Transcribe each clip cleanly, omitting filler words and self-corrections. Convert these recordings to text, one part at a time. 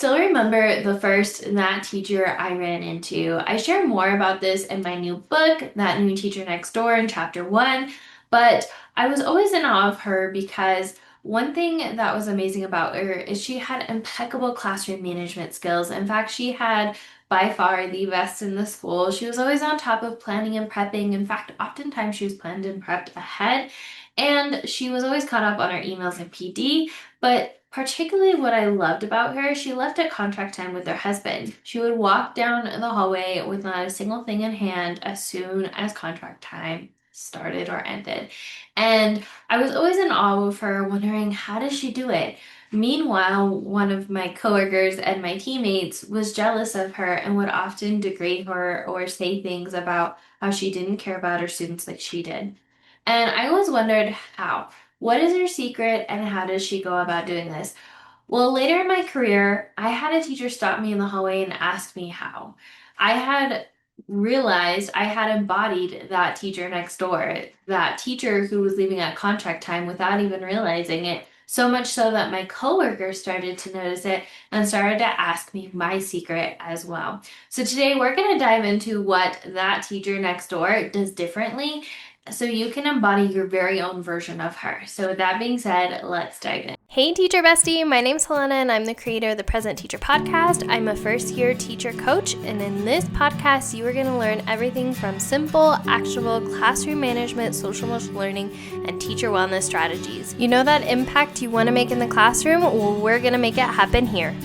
still remember the first that teacher I ran into. I share more about this in my new book, That New Teacher Next Door, in chapter one, but I was always in awe of her because one thing that was amazing about her is she had impeccable classroom management skills. In fact, she had by far the best in the school. She was always on top of planning and prepping. In fact, oftentimes she was planned and prepped ahead, and she was always caught up on her emails and PD. But particularly what I loved about her, she left at contract time with her husband. She would walk down the hallway with not a single thing in hand as soon as contract time started or ended. And I was always in awe of her, wondering how does she do it? Meanwhile, one of my coworkers and my teammates was jealous of her and would often degrade her or say things about how she didn't care about her students like she did. And I always wondered how. What is her secret and how does she go about doing this? Well, later in my career, I had a teacher stop me in the hallway and ask me how. I had realized I had embodied that teacher next door, that teacher who was leaving at contract time without even realizing it. So much so that my coworkers started to notice it and started to ask me my secret as well. So today we're going to dive into what that teacher next door does differently so you can embody your very own version of her. So with that being said, let's dive in. Hey teacher bestie, my name's Helena and I'm the creator of the Present Teacher Podcast. I'm a first year teacher coach, and in this podcast you are going to learn everything from simple, actionable classroom management, social emotional learning, and teacher wellness strategies. You know that impact you want to make in the classroom? Well, we're going to make it happen here.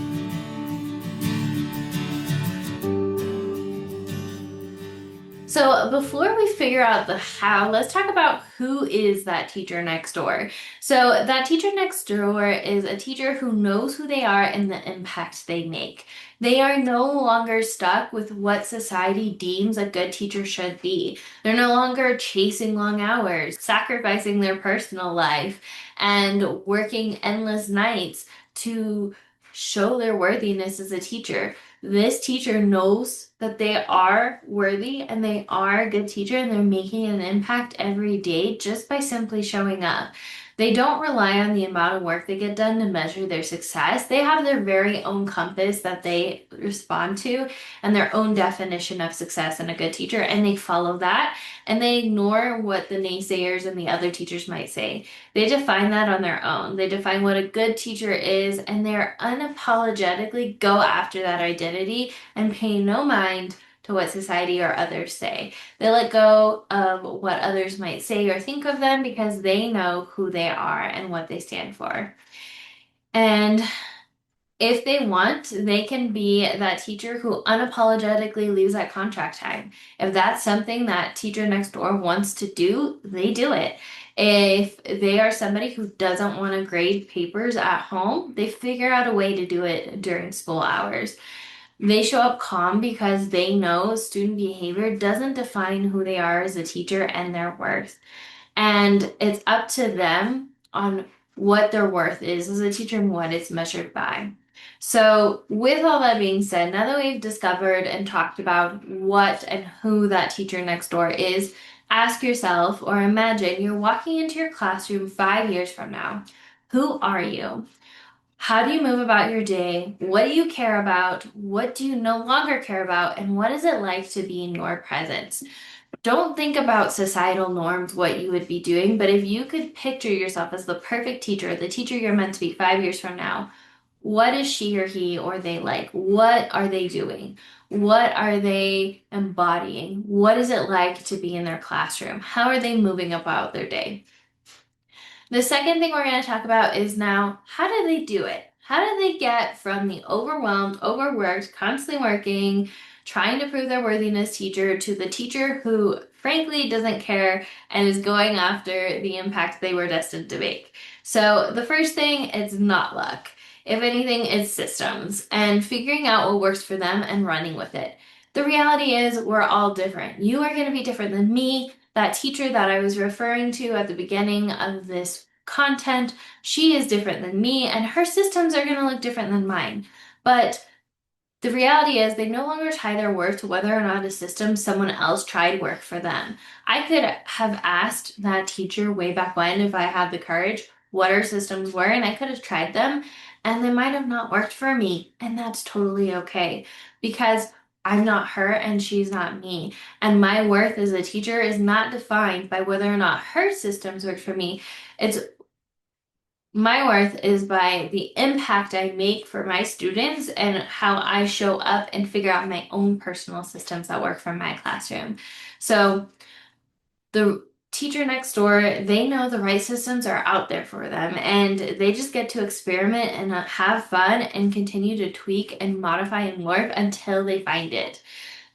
So before we figure out the how, let's talk about who is that teacher next door. So that teacher next door is a teacher who knows who they are and the impact they make. They are no longer stuck with what society deems a good teacher should be. They're no longer chasing long hours, sacrificing their personal life, and working endless nights to show their worthiness as a teacher. This teacher knows that they are worthy and they are a good teacher and they're making an impact every day just by simply showing up. They don't rely on the amount of work they get done to measure their success. They have their very own compass that they respond to and their own definition of success and a good teacher, and they follow that and they ignore what the naysayers and the other teachers might say. They define that on their own. They define what a good teacher is, and they're unapologetically go after that identity and pay no mind to what society or others say. They let go of what others might say or think of them because they know who they are and what they stand for. And if they want, they can be that teacher who unapologetically leaves at contract time. If that's something that teacher next door wants to do, they do it. If they are somebody who doesn't want to grade papers at home, they figure out a way to do it during school hours. They show up calm because they know student behavior doesn't define who they are as a teacher and their worth. And it's up to them on what their worth is as a teacher and what it's measured by. So, with all that being said, now that we've discovered and talked about what and who that teacher next door is, ask yourself or imagine you're walking into your classroom 5 years from now. Who are you? How do you move about your day? What do you care about? What do you no longer care about? And what is it like to be in your presence? Don't think about societal norms, what you would be doing, but if you could picture yourself as the perfect teacher, the teacher you're meant to be 5 years from now, what is she or he or they like? What are they doing? What are they embodying? What is it like to be in their classroom? How are they moving about their day? The second thing we're going to talk about is now, how do they do it? How do they get from the overwhelmed, overworked, constantly working, trying to prove their worthiness teacher to the teacher who frankly doesn't care and is going after the impact they were destined to make? So the first thing is not luck. If anything, it's systems and figuring out what works for them and running with it. The reality is we're all different. You are going to be different than me. That teacher that I was referring to at the beginning of this content, she is different than me, and her systems are going to look different than mine. But the reality is they no longer tie their worth to whether or not a system someone else tried work for them. I could have asked that teacher way back when, if I had the courage, what her systems were, and I could have tried them. and they might have not worked for me, and that's totally okay because I'm not her and she's not me. And my worth as a teacher is not defined by whether or not her systems work for me. It's my worth is by the impact I make for my students and how I show up and figure out my own personal systems that work for my classroom. So the teacher next door, they know the right systems are out there for them, and they just get to experiment and have fun and continue to tweak and modify and warp until they find it.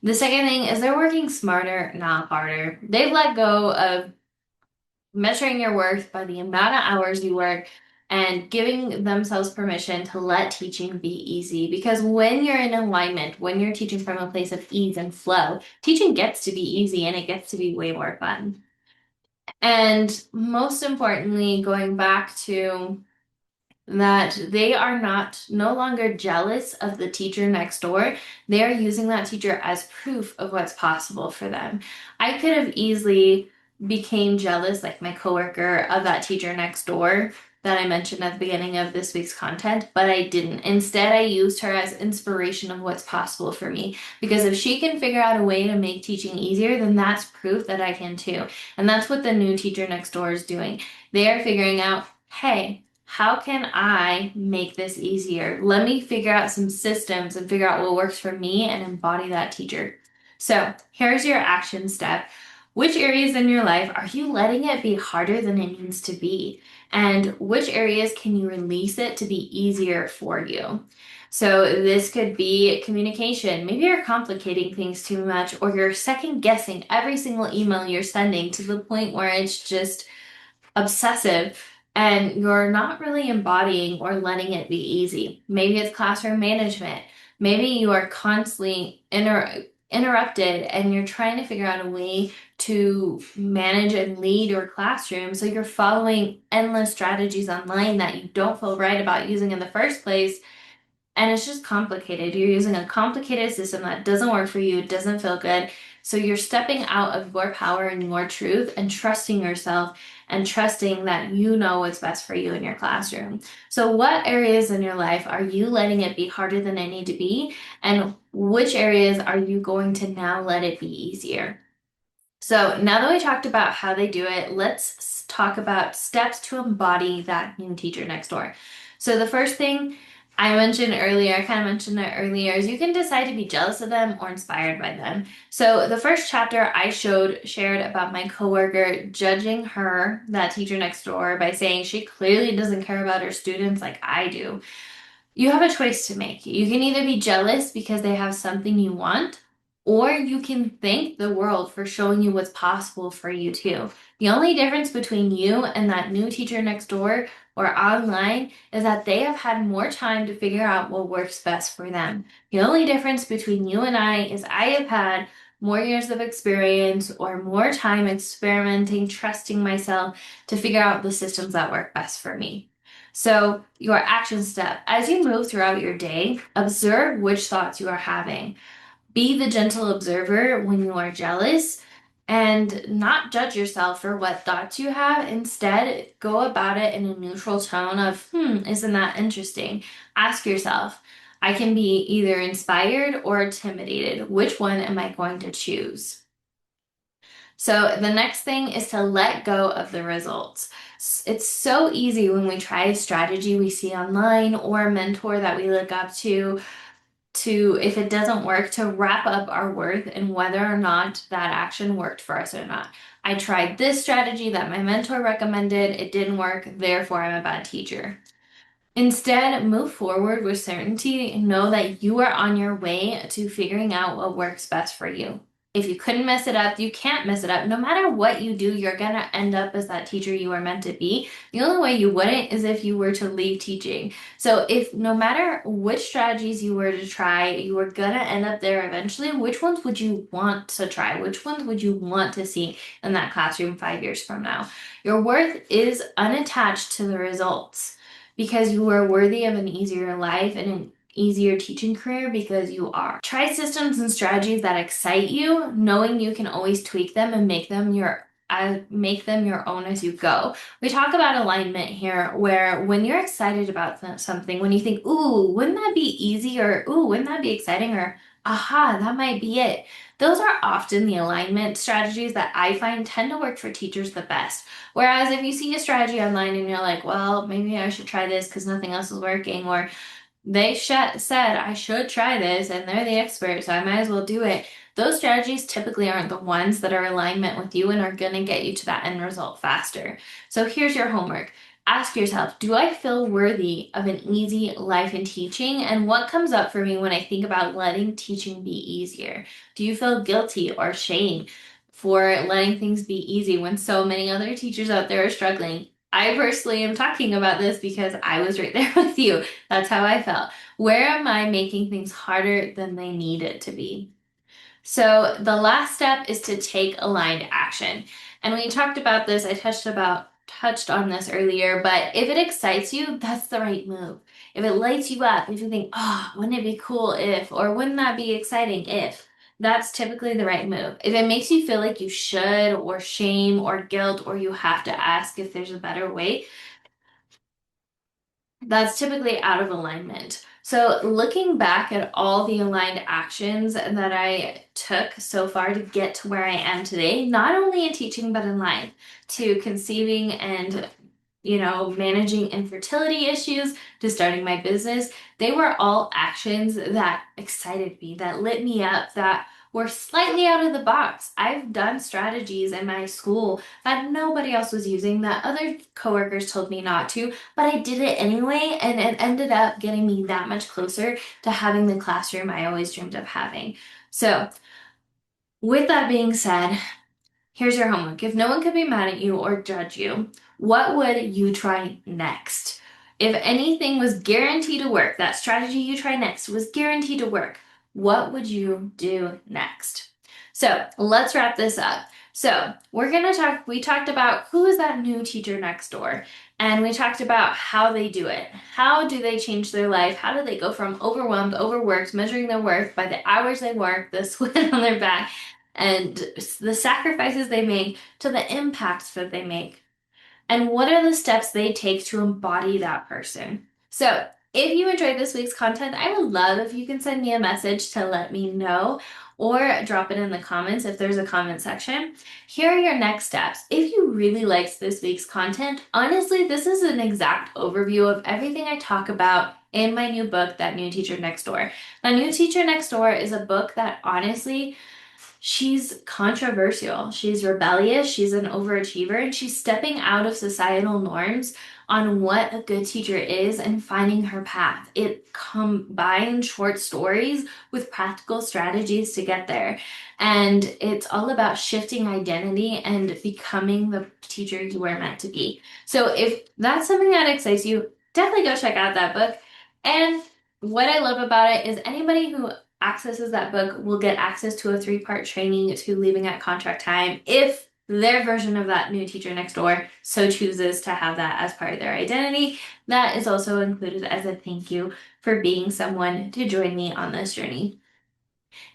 The second thing is they're working smarter, not harder. They've let go of measuring your worth by the amount of hours you work and giving themselves permission to let teaching be easy. Because when you're in alignment, when you're teaching from a place of ease and flow, teaching gets to be easy and it gets to be way more fun. And most importantly, going back to that they are no longer jealous of the teacher next door. They are using that teacher as proof of what's possible for them. I could have easily became jealous, like my coworker, of that teacher next door that I mentioned at the beginning of this week's content, but I didn't. Instead, I used her as inspiration of what's possible for me. Because if she can figure out a way to make teaching easier, then that's proof that I can too. And that's what the new teacher next door is doing. They are figuring out, hey, how can I make this easier? Let me figure out some systems and figure out what works for me and embody that teacher. So here's your action step. Which areas in your life are you letting it be harder than it needs to be? And which areas can you release it to be easier for you? So this could be communication. Maybe you're complicating things too much, or you're second guessing every single email you're sending to the point where it's just obsessive and you're not really embodying or letting it be easy. Maybe it's classroom management. Maybe you are constantly interrupted and you're trying to figure out a way to manage and lead your classroom. So you're following endless strategies online that you don't feel right about using in the first place, and it's just complicated. You're using a complicated system that doesn't work for you, it doesn't feel good. So you're stepping out of your power and your truth and trusting yourself and trusting that you know what's best for you in your classroom. So, what areas in your life are you letting it be harder than it need to be? And which areas are you going to now let it be easier? So now that we talked about how they do it, let's talk about steps to embody that new teacher next door. So the first thing I mentioned earlier, I kind of mentioned it earlier, is you can decide to be jealous of them or inspired by them. So the first chapter I shared about my coworker judging her, that teacher next door, by saying she clearly doesn't care about her students like I do. You have a choice to make. You can either be jealous because they have something you want, or you can thank the world for showing you what's possible for you too. The only difference between you and that new teacher next door or online is that they have had more time to figure out what works best for them. The only difference between you and I is I have had more years of experience or more time experimenting, trusting myself to figure out the systems that work best for me. So, your action step as you move throughout your day, observe which thoughts you are having. Be the gentle observer when you are jealous and not judge yourself for what thoughts you have. Instead, go about it in a neutral tone of, isn't that interesting? Ask yourself, I can be either inspired or intimidated. Which one am I going to choose? So the next thing is to let go of the results. It's so easy when we try a strategy we see online or a mentor that we look up to, if it doesn't work, to wrap up our worth in whether or not that action worked for us or not. I tried this strategy that my mentor recommended, it didn't work, therefore I'm a bad teacher. Instead, move forward with certainty and know that you are on your way to figuring out what works best for you. If you couldn't mess it up, you can't mess it up. No matter what you do, you're going to end up as that teacher you are meant to be. The only way you wouldn't is if you were to leave teaching. So, if no matter which strategies you were to try, you were going to end up there eventually, which ones would you want to try? Which ones would you want to see in that classroom 5 years from now? Your worth is unattached to the results because you are worthy of an easier life and an easier teaching career because you are. Try systems and strategies that excite you, knowing you can always tweak them and make them your make them your own as you go. We talk about alignment here, where when you're excited about something, when you think, ooh, wouldn't that be easy? Or ooh, wouldn't that be exciting? Or aha, that might be it. Those are often the alignment strategies that I find tend to work for teachers the best. Whereas if you see a strategy online and you're like, well, maybe I should try this because nothing else is working, or they said I should try this and they're the expert, so I might as well do it. Those strategies typically aren't the ones that are in alignment with you and are going to get you to that end result faster. So here's your homework. Ask yourself, do I feel worthy of an easy life in teaching? And what comes up for me when I think about letting teaching be easier? Do you feel guilty or shame for letting things be easy when so many other teachers out there are struggling? I personally am talking about this because I was right there with you. That's how I felt. Where am I making things harder than they need it to be? So the last step is to take aligned action. And we talked about this, I touched on this earlier, but if it excites you, that's the right move. If it lights you up, if you think, oh, wouldn't it be cool if, or wouldn't that be exciting if, that's typically the right move. If it makes you feel like you should, or shame, or guilt, or you have to ask if there's a better way, that's typically out of alignment. So, looking back at all the aligned actions that I took so far to get to where I am today, not only in teaching but in life, to conceiving and managing infertility issues, to starting my business, they were all actions that excited me, that lit me up, that were slightly out of the box. I've done strategies in my school that nobody else was using, that other coworkers told me not to, but I did it anyway, and it ended up getting me that much closer to having the classroom I always dreamed of having. So, with that being said, here's your homework. If no one could be mad at you or judge you, what would you try next? If anything was guaranteed to work, that strategy you try next was guaranteed to work, what would you do next? So let's wrap this up. So we talked about who is that new teacher next door, and we talked about how they do it. How do they change their life? How do they go from overwhelmed, overworked, measuring their worth by the hours they work, the sweat on their back, and the sacrifices they make to the impacts that they make? And what are the steps they take to embody that person? So, if you enjoyed this week's content, I would love if you can send me a message to let me know, or drop it in the comments if there's a comment section. Here are your next steps. If you really liked this week's content, honestly, this is an exact overview of everything I talk about in my new book, That New Teacher Next Door. That New Teacher Next Door is a book that honestly, she's controversial. She's rebellious. She's an overachiever, and she's stepping out of societal norms on what a good teacher is and finding her path. It combines short stories with practical strategies to get there. And it's all about shifting identity and becoming the teacher you were meant to be. So if that's something that excites you, definitely go check out that book. And what I love about it is anybody who accesses that book will get access to a 3-part training to leaving at contract time if their version of that new teacher next door so chooses to have that as part of their identity. That is also included as a thank you for being someone to join me on this journey.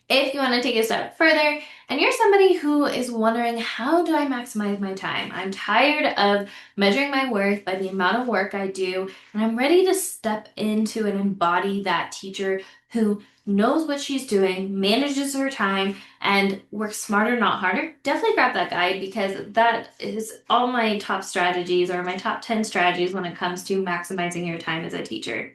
If you want to take a step further and you're somebody who is wondering, how do I maximize my time? I'm tired of measuring my worth by the amount of work I do, and I'm ready to step into and embody that teacher who knows what she's doing, manages her time, and works smarter, not harder. Definitely grab that guide, because that is all my top strategies, or my top 10 strategies when it comes to maximizing your time as a teacher.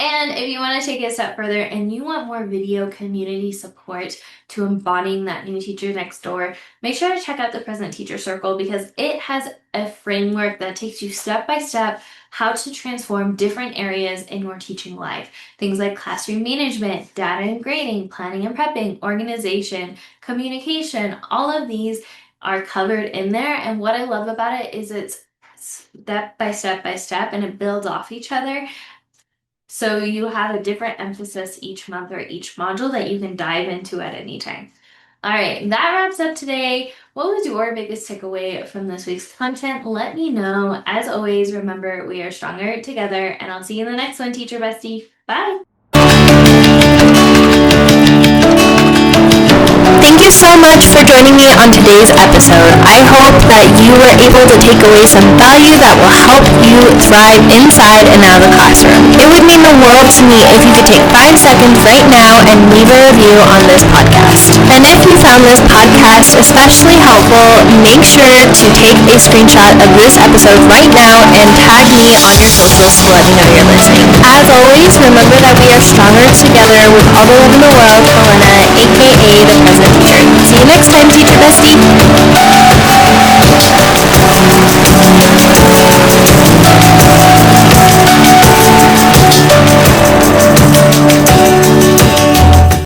And if you want to take it a step further and you want more video community support to embodying that new teacher next door, make sure to check out the Present Teacher Circle, because it has a framework that takes you step by step how to transform different areas in your teaching life. Things like classroom management, data and grading, planning and prepping, organization, communication, all of these are covered in there. And what I love about it is it's step by step by step, and it builds off each other. So you have a different emphasis each month or each module that you can dive into at any time. All right, that wraps up today. What was your biggest takeaway from this week's content? Let me know. As always, remember, we are stronger together, and I'll see you in the next one, Teacher Bestie. Bye. Thank you so much much for joining me on today's episode. I hope that you were able to take away some value that will help you thrive inside and out of the classroom. It would mean the world to me if you could take 5 seconds right now and leave a review on this podcast. And if you found this podcast especially helpful, make sure to take a screenshot of this episode right now and tag me on your socials to let me know you're listening. As always, remember that we are stronger together with all the love in the world, Helena, aka the Present Teacher. See you next time, Teacher Bestie!